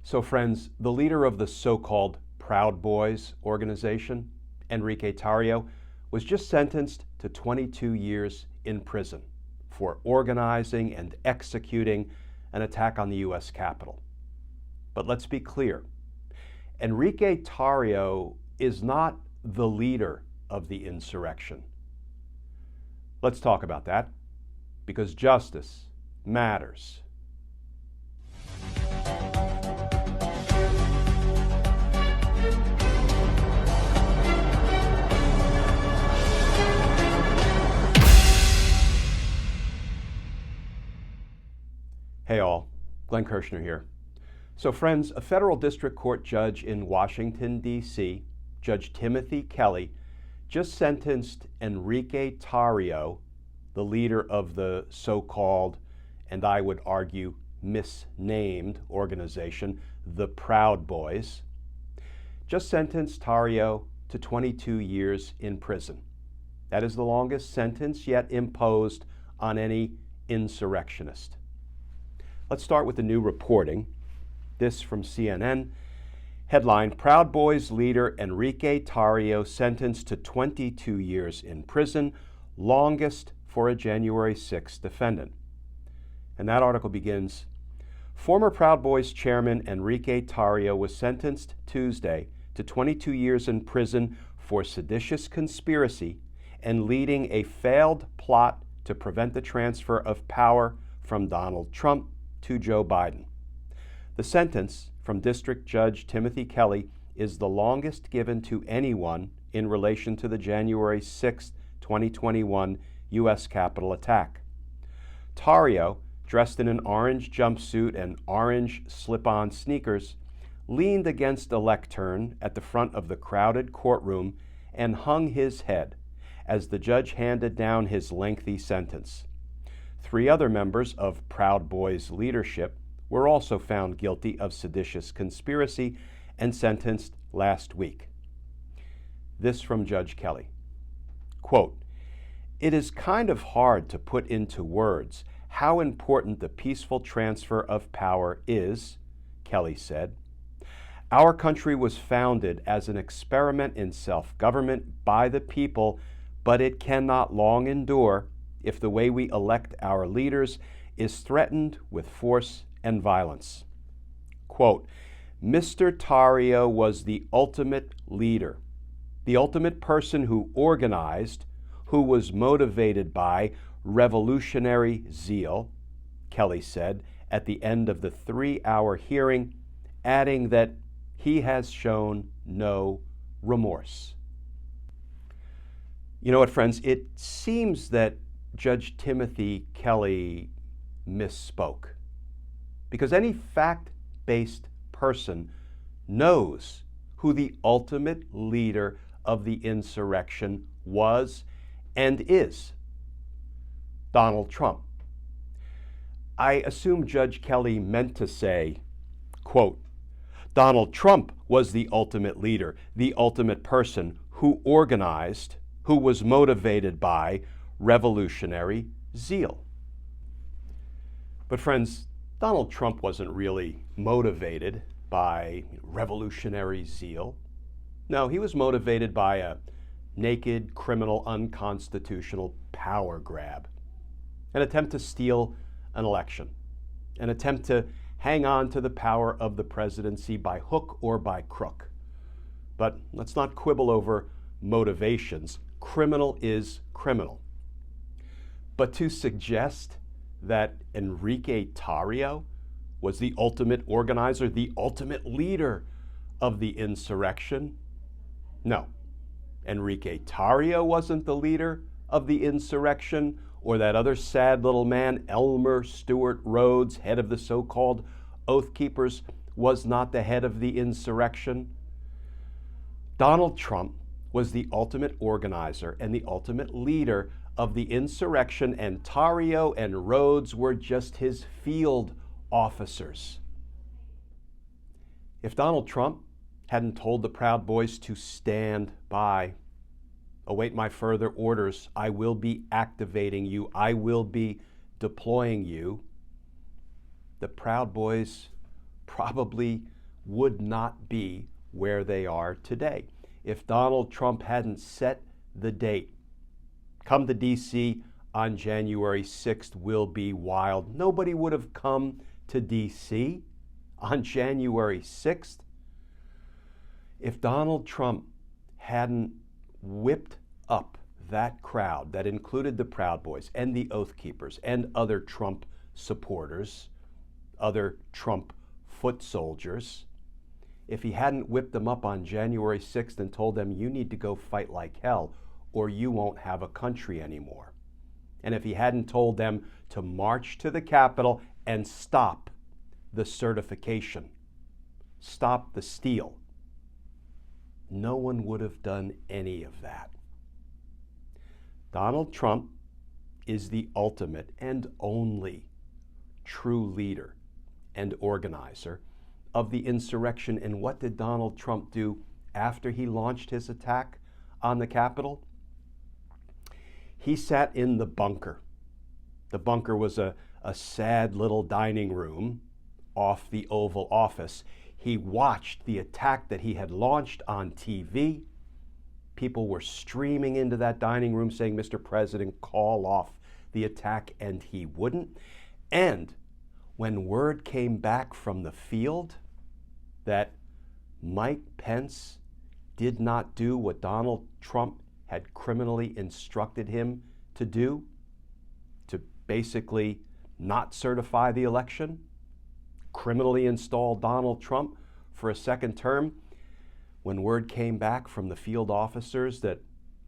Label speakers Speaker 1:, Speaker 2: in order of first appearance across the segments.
Speaker 1: So friends, the leader of the so-called Proud Boys organization, Enrique Tarrio, was just sentenced to 22 years in prison for organizing and executing an attack on the U.S. Capitol. But let's be clear, Enrique Tarrio is not the leader of the insurrection. Let's talk about that, because justice matters. Hey all, Glenn Kirshner here. So friends, a federal district court judge in Washington, D.C., Judge Timothy Kelly, just sentenced Enrique Tarrio, the leader of the so-called, and I would argue misnamed organization, the Proud Boys, just sentenced Tarrio to 22 years in prison. That is the longest sentence yet imposed on any insurrectionist. Let's start with the new reporting. This from CNN. Headline, Proud Boys leader Enrique Tarrio sentenced to 22 years in prison, longest for a January 6 defendant. And that article begins, former Proud Boys chairman Enrique Tarrio was sentenced Tuesday to 22 years in prison for seditious conspiracy and leading a failed plot to prevent the transfer of power from Donald Trump to Joe Biden. The sentence from District Judge Timothy Kelly is the longest given to anyone in relation to the January 6, 2021 U.S. Capitol attack. Tarrio, dressed in an orange jumpsuit and orange slip-on sneakers, leaned against a lectern at the front of the crowded courtroom and hung his head as the judge handed down his lengthy sentence. 3 other members of Proud Boys leadership were also found guilty of seditious conspiracy and sentenced last week. This from Judge Kelly. Quote, "It is kind of hard to put into words how important the peaceful transfer of power is," Kelly said. "Our country was founded as an experiment in self-government by the people, but it cannot long endure if the way we elect our leaders is threatened with force and violence." Quote, "Mr. Tarrio was the ultimate leader, the ultimate person who organized, who was motivated by revolutionary zeal," Kelly said at the end of the 3-hour hearing, adding that he has shown no remorse. You know what, friends? It seems that Judge Timothy Kelly misspoke, because any fact-based person knows who the ultimate leader of the insurrection was and is: Donald Trump. I assume Judge Kelly meant to say, quote, "Donald Trump was the ultimate leader, the ultimate person who organized, who was motivated by revolutionary zeal." But friends, Donald Trump wasn't really motivated by revolutionary zeal. No, he was motivated by a naked, criminal, unconstitutional power grab, an attempt to steal an election, an attempt to hang on to the power of the presidency by hook or by crook. But let's not quibble over motivations. Criminal is criminal. But to suggest that Enrique Tarrio was the ultimate organizer, the ultimate leader of the insurrection? No. Enrique Tarrio wasn't the leader of the insurrection, or that other sad little man, Elmer Stuart Rhodes, head of the so-called Oath Keepers, was not the head of the insurrection. Donald Trump was the ultimate organizer and the ultimate leader of the insurrection, and Tarrio and Rhodes were just his field officers. If Donald Trump hadn't told the Proud Boys to stand by, await my further orders, I will be activating you, I will be deploying you, the Proud Boys probably would not be where they are today. If Donald Trump hadn't set the date, come to D.C. on January 6th will be wild, nobody would have come to D.C. on January 6th. If Donald Trump hadn't whipped up that crowd that included the Proud Boys and the Oath Keepers and other Trump supporters, other Trump foot soldiers, if he hadn't whipped them up on January 6th and told them, you need to go fight like hell or you won't have a country anymore, and if he hadn't told them to march to the Capitol and stop the certification, stop the steal, no one would have done any of that. Donald Trump is the ultimate and only true leader and organizer of the insurrection. And what did Donald Trump do after he launched his attack on the Capitol? He sat in the bunker. The bunker was a sad little dining room off the Oval Office. He watched the attack that he had launched on TV. People were streaming into that dining room saying, Mr. President, call off the attack, and he wouldn't. And when word came back from the field that Mike Pence did not do what Donald Trump had criminally instructed him to do, to basically not certify the election, criminally install Donald Trump for a second term, when word came back from the field officers that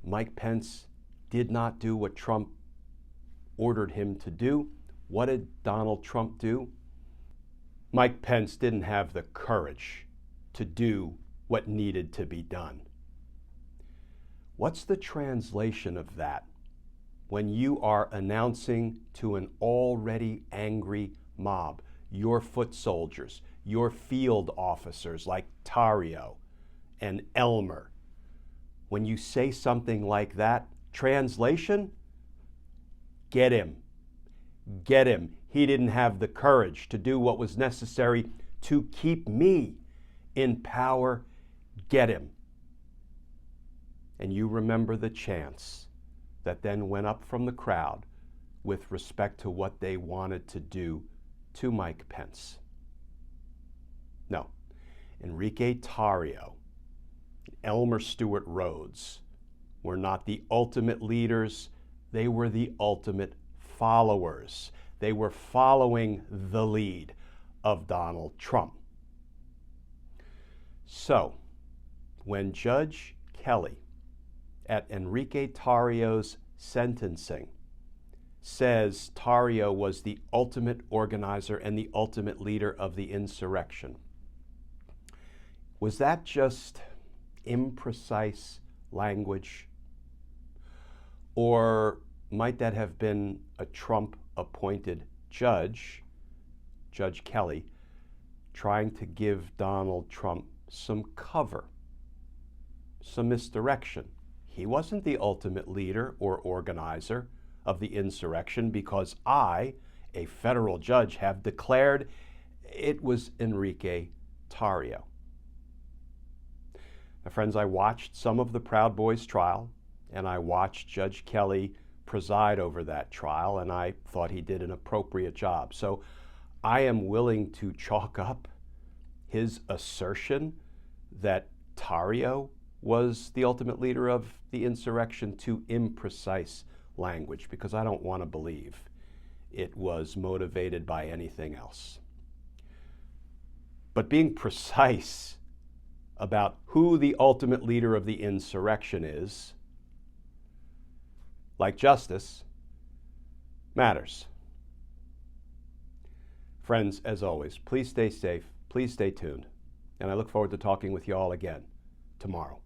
Speaker 1: Mike Pence did not do what Trump ordered him to do, what did Donald Trump do? Mike Pence didn't have the courage to do what needed to be done. What's the translation of that when you are announcing to an already angry mob, your foot soldiers, your field officers like Tarrio and Elmer, when you say something like that, translation, get him. Get him. He didn't have the courage to do what was necessary to keep me in power. Get him. And you remember the chants that then went up from the crowd with respect to what they wanted to do to Mike Pence. No, Enrique Tarrio, Elmer Stuart Rhodes were not the ultimate leaders, they were the ultimate followers. They were following the lead of Donald Trump. So, when Judge Kelly at Enrique Tarrio's sentencing says Tarrio was the ultimate organizer and the ultimate leader of the insurrection, was that just imprecise language? Or might that have been a Trump-appointed judge, Judge Kelly, trying to give Donald Trump some cover, some misdirection? He wasn't the ultimate leader or organizer of the insurrection because I, a federal judge, have declared it was Enrique Tarrio. Now, friends, I watched some of the Proud Boys trial, and I watched Judge Kelly preside over that trial, and I thought he did an appropriate job. So I am willing to chalk up his assertion that Tarrio was the ultimate leader of the insurrection to imprecise language, because I don't want to believe it was motivated by anything else. But being precise about who the ultimate leader of the insurrection is, like justice, matters. Friends, as always, please stay safe, please stay tuned, and I look forward to talking with you all again tomorrow.